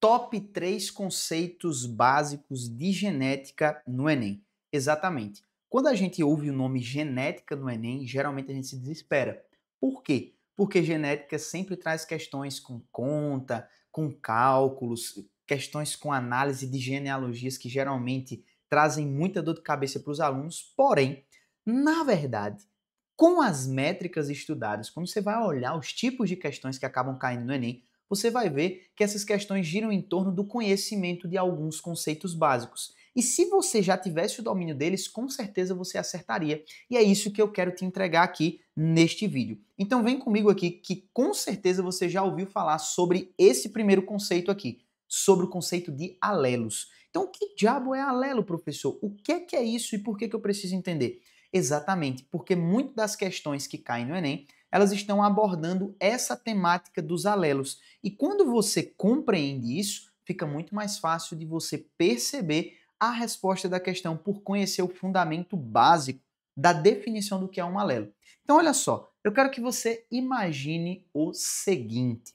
Top 3 conceitos básicos de genética no Enem. Exatamente. Quando a gente ouve o nome genética no Enem, geralmente a gente se desespera. Por quê? Porque genética sempre traz questões com conta, com cálculos, questões com análise de genealogias que geralmente trazem muita dor de cabeça para os alunos. Porém, na verdade, com as métricas estudadas, quando você vai olhar os tipos de questões que acabam caindo no Enem, você vai ver que essas questões giram em torno do conhecimento de alguns conceitos básicos. E se você já tivesse o domínio deles, com certeza você acertaria. E é isso que eu quero te entregar aqui neste vídeo. Então vem comigo aqui que com certeza você já ouviu falar sobre esse primeiro conceito aqui, sobre o conceito de alelos. Então que diabo é alelo, professor? O que é isso e por que eu preciso entender? Exatamente, porque muitas das questões que caem no Enem, elas estão abordando essa temática dos alelos. E quando você compreende isso, fica muito mais fácil de você perceber a resposta da questão por conhecer o fundamento básico da definição do que é um alelo. Então, olha só, eu quero que você imagine o seguinte.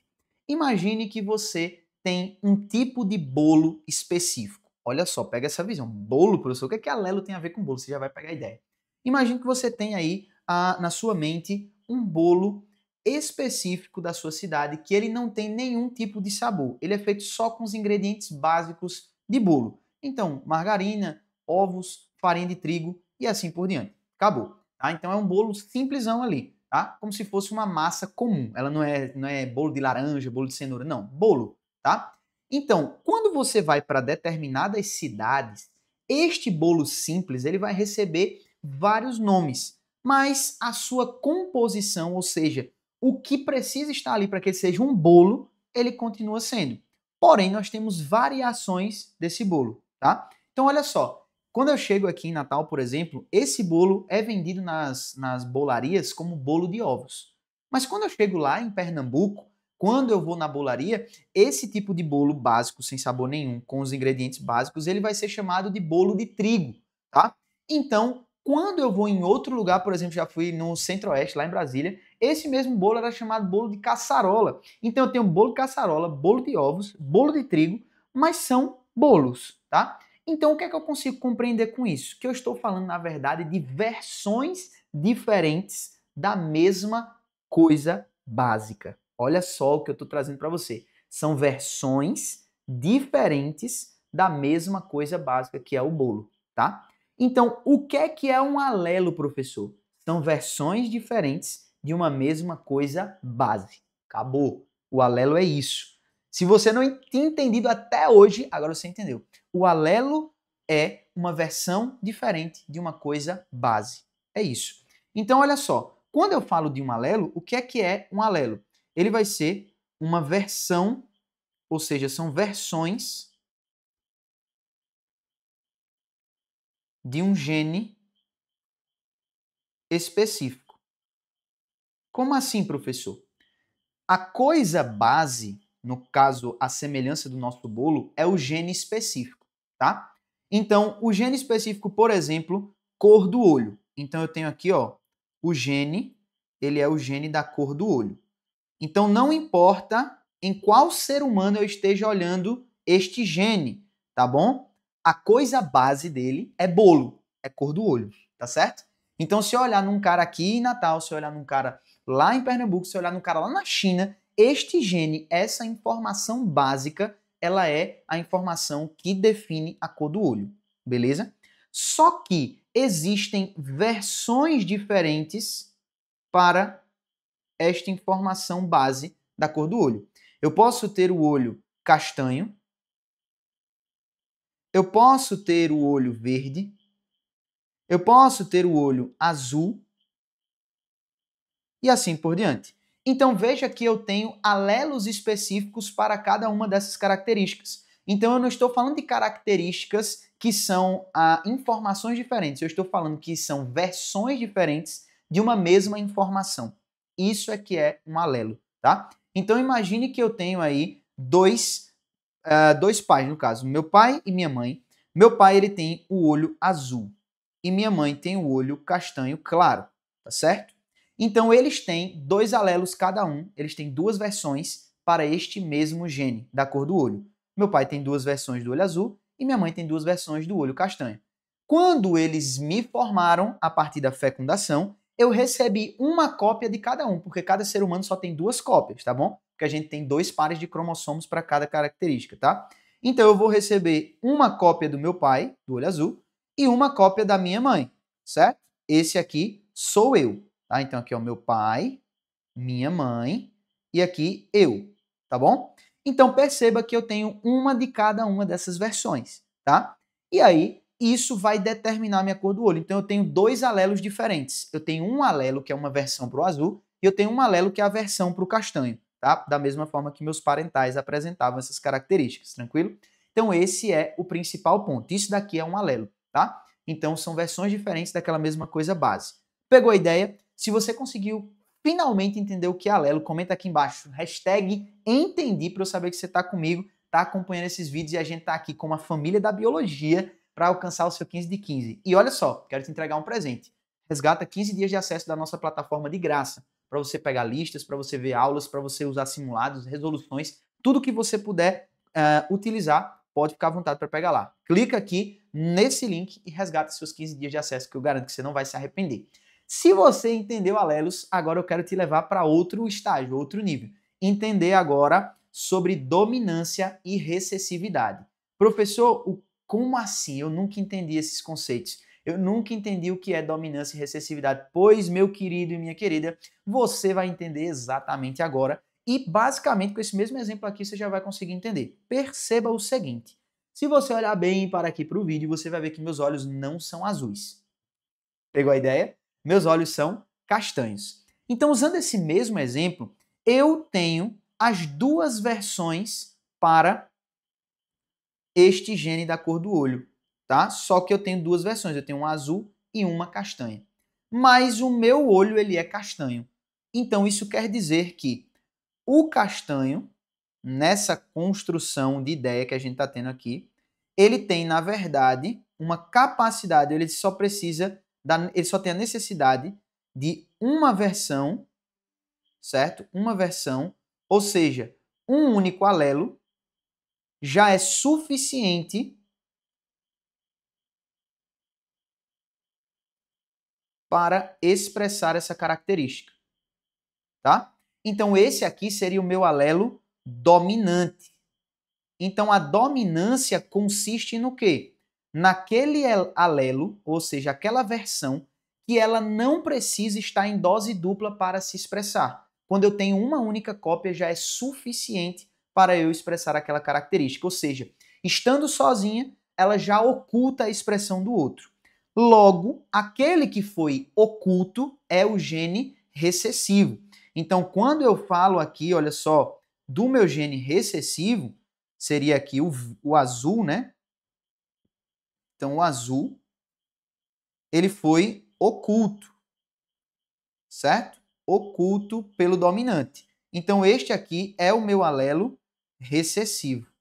Imagine que você tem um tipo de bolo específico. Olha só, pega essa visão. Bolo, professor, o que é que alelo tem a ver com bolo? Você já vai pegar a ideia. Imagine que você tem aí na sua mente um bolo específico da sua cidade que ele não tem nenhum tipo de sabor. Ele é feito só com os ingredientes básicos de bolo. Então, margarina, ovos, farinha de trigo e assim por diante. Acabou. Tá? Então é um bolo simplesão ali, tá? Como se fosse uma massa comum. Ela não é bolo de laranja, bolo de cenoura, não. Bolo, tá? Então, quando você vai para determinadas cidades, este bolo simples ele vai receber vários nomes, mas a sua composição, ou seja, o que precisa estar ali para que ele seja um bolo, ele continua sendo. Porém, nós temos variações desse bolo, tá? Então, olha só, quando eu chego aqui em Natal, por exemplo, esse bolo é vendido nas bolarias como bolo de ovos. Mas quando eu chego lá em Pernambuco, quando eu vou na bolaria, esse tipo de bolo básico, sem sabor nenhum, com os ingredientes básicos, ele vai ser chamado de bolo de trigo, tá? Então, quando eu vou em outro lugar, por exemplo, já fui no Centro-Oeste, lá em Brasília, esse mesmo bolo era chamado bolo de caçarola. Então eu tenho bolo de caçarola, bolo de ovos, bolo de trigo, mas são bolos, tá? Então o que é que eu consigo compreender com isso? Que eu estou falando, na verdade, de versões diferentes da mesma coisa básica. Olha só o que eu estou trazendo para você. São versões diferentes da mesma coisa básica que é o bolo, tá? Então, o que é um alelo, professor? São versões diferentes de uma mesma coisa base. Acabou. O alelo é isso. Se você não tinha entendido até hoje, agora você entendeu. O alelo é uma versão diferente de uma coisa base. É isso. Então, olha só. Quando eu falo de um alelo, o que é um alelo? Ele vai ser uma versão, ou seja, são versões de um gene específico. Como assim, professor? A coisa base, no caso, a semelhança do nosso bolo, é o gene específico, tá? Então, o gene específico, por exemplo, cor do olho. Então, eu tenho aqui, ó, o gene, ele é o gene da cor do olho. Então, não importa em qual ser humano eu esteja olhando este gene, tá bom? A coisa base dele é bolo, é cor do olho, tá certo? Então, se eu olhar num cara aqui em Natal, se eu olhar num cara lá em Pernambuco, se eu olhar num cara lá na China, este gene, essa informação básica, ela é a informação que define a cor do olho, beleza? Só que existem versões diferentes para esta informação base da cor do olho. Eu posso ter o olho castanho, eu posso ter o olho verde, eu posso ter o olho azul e assim por diante. Então veja que eu tenho alelos específicos para cada uma dessas características. Então eu não estou falando de características que são informações diferentes, eu estou falando que são versões diferentes de uma mesma informação. Isso é que é um alelo, tá? Então imagine que eu tenho aí dois pais, no caso, meu pai e minha mãe. Meu pai ele tem o olho azul e minha mãe tem o olho castanho claro, tá certo? Então eles têm dois alelos cada um, eles têm duas versões para este mesmo gene da cor do olho. Meu pai tem duas versões do olho azul e minha mãe tem duas versões do olho castanho. Quando eles me formaram, a partir da fecundação, eu recebi uma cópia de cada um, porque cada ser humano só tem duas cópias, tá bom? Porque a gente tem 2 pares de cromossomos para cada característica, tá? Então eu vou receber uma cópia do meu pai, do olho azul, e uma cópia da minha mãe, certo? Esse aqui sou eu, tá? Então aqui é o meu pai, minha mãe e aqui eu, tá bom? Então perceba que eu tenho uma de cada uma dessas versões, tá? E aí isso vai determinar a minha cor do olho. Então eu tenho 2 alelos diferentes. Eu tenho um alelo que é uma versão para o azul e eu tenho um alelo que é a versão para o castanho, tá? Da mesma forma que meus parentais apresentavam essas características, tranquilo? Então esse é o principal ponto. Isso daqui é um alelo, tá? Então são versões diferentes daquela mesma coisa base. Pegou a ideia? Se você conseguiu finalmente entender o que é alelo, comenta aqui embaixo, hashtag entendi, para eu saber que você está comigo, está acompanhando esses vídeos e a gente está aqui com uma família da biologia para alcançar o seu 15 de 15. E olha só, quero te entregar um presente. Resgata 15 dias de acesso da nossa plataforma de graça, para você pegar listas, para você ver aulas, para você usar simulados, resoluções, tudo que você puder utilizar, pode ficar à vontade para pegar lá. Clica aqui nesse link e resgata seus 15 dias de acesso, que eu garanto que você não vai se arrepender. Se você entendeu alelos, agora eu quero te levar para outro estágio, outro nível. Entender agora sobre dominância e recessividade. Professor, como assim? Eu nunca entendi esses conceitos. Eu nunca entendi o que é dominância e recessividade. Pois, meu querido e minha querida, você vai entender exatamente agora. E, basicamente, com esse mesmo exemplo aqui, você já vai conseguir entender. Perceba o seguinte. Se você olhar bem para aqui para o vídeo, você vai ver que meus olhos não são azuis. Pegou a ideia? Meus olhos são castanhos. Então, usando esse mesmo exemplo, eu tenho as duas versões para este gene da cor do olho, tá? Só que eu tenho duas versões, eu tenho um azul e uma castanha. Mas o meu olho ele é castanho. Então isso quer dizer que o castanho, nessa construção de ideia que a gente está tendo aqui, ele tem, na verdade, uma capacidade, ele só precisa, ele só tem a necessidade de uma versão, certo? Uma versão, ou seja, um único alelo, já é suficiente para expressar essa característica, tá? Então esse aqui seria o meu alelo dominante. Então a dominância consiste no quê? Naquele alelo, ou seja, aquela versão que ela não precisa estar em dose dupla para se expressar. Quando eu tenho uma única cópia já é suficiente para eu expressar aquela característica, ou seja, estando sozinha, ela já oculta a expressão do outro. Logo, aquele que foi oculto é o gene recessivo. Então, quando eu falo aqui, olha só, do meu gene recessivo, seria aqui o azul, né? Então, o azul, ele foi oculto, certo? Oculto pelo dominante. Então, este aqui é o meu alelo recessivo.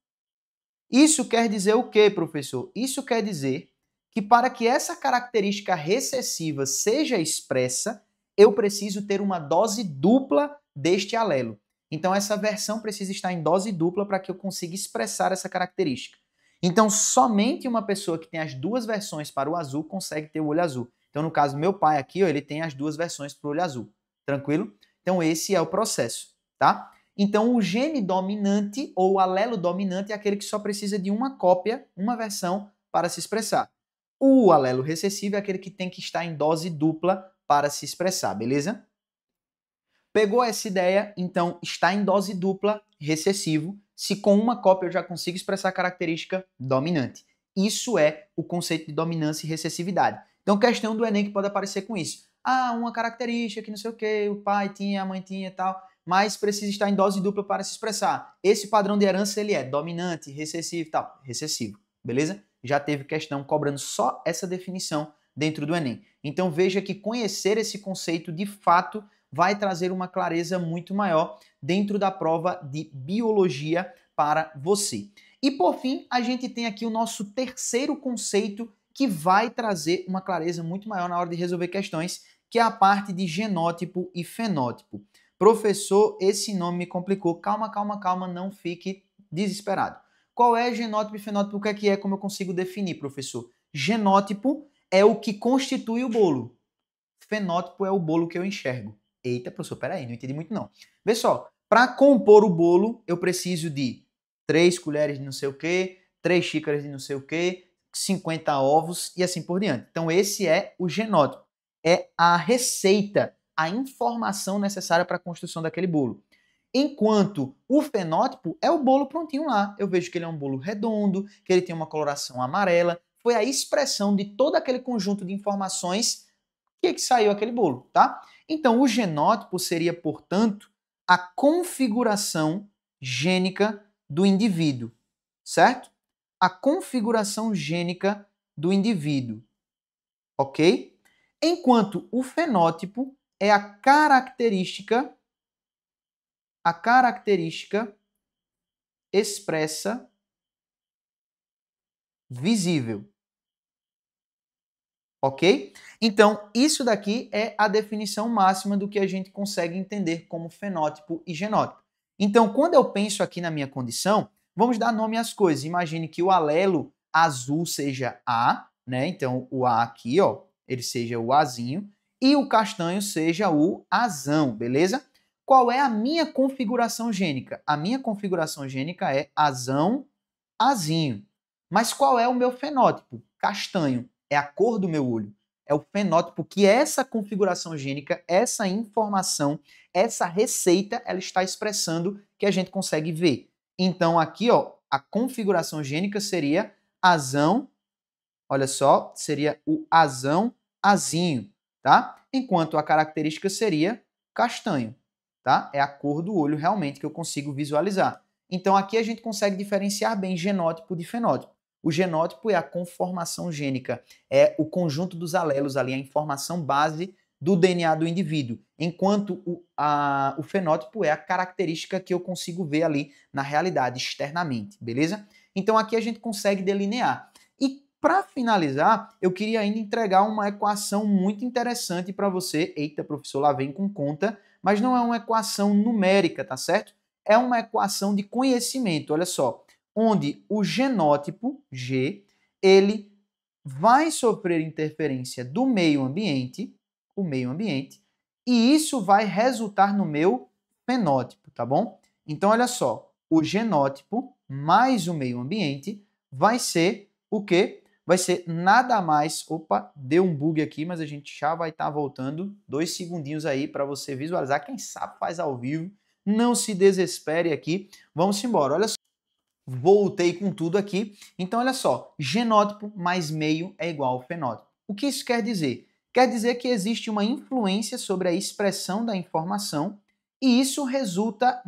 Isso quer dizer o quê, professor? Isso quer dizer que para que essa característica recessiva seja expressa, eu preciso ter uma dose dupla deste alelo. Então, essa versão precisa estar em dose dupla para que eu consiga expressar essa característica. Então, somente uma pessoa que tem as duas versões para o azul consegue ter o olho azul. Então, no caso, meu pai aqui, ó, ele tem as duas versões para o olho azul. Tranquilo? Então, esse é o processo, tá? Então, o gene dominante ou o alelo dominante é aquele que só precisa de uma cópia, uma versão, para se expressar. O alelo recessivo é aquele que tem que estar em dose dupla para se expressar, beleza? Pegou essa ideia? Então, está em dose dupla, recessivo. Se com uma cópia eu já consigo expressar a característica dominante. Isso é o conceito de dominância e recessividade. Então, questão do Enem que pode aparecer com isso. Ah, uma característica que não sei o que, o pai tinha, a mãe tinha e tal, mas precisa estar em dose dupla para se expressar. Esse padrão de herança, ele é dominante, recessivo e tal. Recessivo, beleza? Já teve questão cobrando só essa definição dentro do Enem. Então, veja que conhecer esse conceito de fato vai trazer uma clareza muito maior dentro da prova de biologia para você. E por fim, a gente tem aqui o nosso terceiro conceito que vai trazer uma clareza muito maior na hora de resolver questões, que é a parte de genótipo e fenótipo. Professor, esse nome me complicou. Calma, calma, calma, não fique desesperado. qual é genótipo e fenótipo? O que é, como eu consigo definir, professor? Genótipo é o que constitui o bolo. Fenótipo é o bolo que eu enxergo. Eita, professor, peraí, não entendi muito não. Vê só, para compor o bolo, eu preciso de 3 colheres de não sei o quê, 3 xícaras de não sei o quê, 50 ovos e assim por diante. Então esse é o genótipo. É a receita, a informação necessária para a construção daquele bolo. Enquanto o fenótipo é o bolo prontinho lá. Eu vejo que ele é um bolo redondo, que ele tem uma coloração amarela. Foi a expressão de todo aquele conjunto de informações que saiu aquele bolo, tá? Então, o genótipo seria, portanto, a configuração gênica do indivíduo, certo? A configuração gênica do indivíduo, ok? Enquanto o fenótipo é a característica expressa visível. Ok? Então, isso daqui é a definição máxima do que a gente consegue entender como fenótipo e genótipo. Então, quando eu penso aqui na minha condição, vamos dar nome às coisas. Imagine que o alelo azul seja A, né? Então, o A aqui, ó, ele seja o Azinho, e o castanho seja o Azão, beleza? Qual é a minha configuração gênica? A minha configuração gênica é Azão, Azinho. Mas qual é o meu fenótipo? Castanho. É a cor do meu olho. É o fenótipo que essa configuração gênica, essa informação, essa receita, ela está expressando que a gente consegue ver. Então aqui, ó, a configuração gênica seria azão, olha só, seria o azão azinho, tá? Enquanto a característica seria castanho, tá? É a cor do olho realmente que eu consigo visualizar. Então aqui a gente consegue diferenciar bem genótipo de fenótipo. O genótipo é a conformação gênica, é o conjunto dos alelos ali, a informação base do DNA do indivíduo, enquanto o fenótipo é a característica que eu consigo ver ali na realidade, externamente, beleza? Então aqui a gente consegue delinear. E para finalizar, eu queria ainda entregar uma equação muito interessante para você. Eita, professor, lá vem com conta, mas não é uma equação numérica, tá certo? É uma equação de conhecimento, olha só, onde o genótipo, G, ele vai sofrer interferência do meio ambiente, o meio ambiente, e isso vai resultar no meu fenótipo, tá bom? Então, olha só, o genótipo mais o meio ambiente vai ser o quê? Vai ser nada mais... Opa, deu um bug aqui, mas a gente já vai estar voltando. 2 segundinhos aí para você visualizar. Quem sabe faz ao vivo. Não se desespere aqui. Vamos embora. Olha só. Voltei com tudo aqui. Então, olha só. Genótipo mais meio é igual ao fenótipo. O que isso quer dizer? Quer dizer que existe uma influência sobre a expressão da informação e isso resulta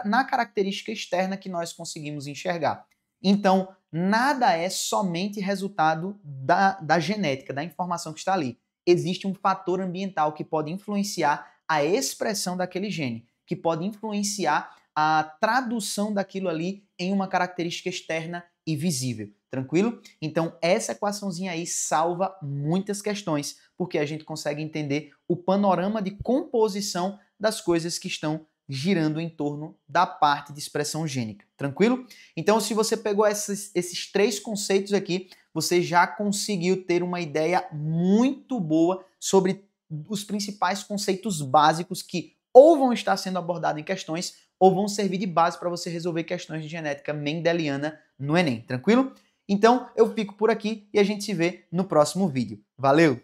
na característica externa que nós conseguimos enxergar. Então, nada é somente resultado da genética, da informação que está ali. Existe um fator ambiental que pode influenciar a expressão daquele gene, que pode influenciar a tradução daquilo ali em uma característica externa e visível. Tranquilo? Então, essa equaçãozinha aí salva muitas questões, porque a gente consegue entender o panorama de composição das coisas que estão girando em torno da parte de expressão gênica. Tranquilo? Então, se você pegou esses 3 conceitos aqui, você já conseguiu ter uma ideia muito boa sobre os principais conceitos básicos que ou vão estar sendo abordados em questões ou vão servir de base para você resolver questões de genética mendeliana no Enem. Tranquilo? Então, eu fico por aqui e a gente se vê no próximo vídeo. Valeu!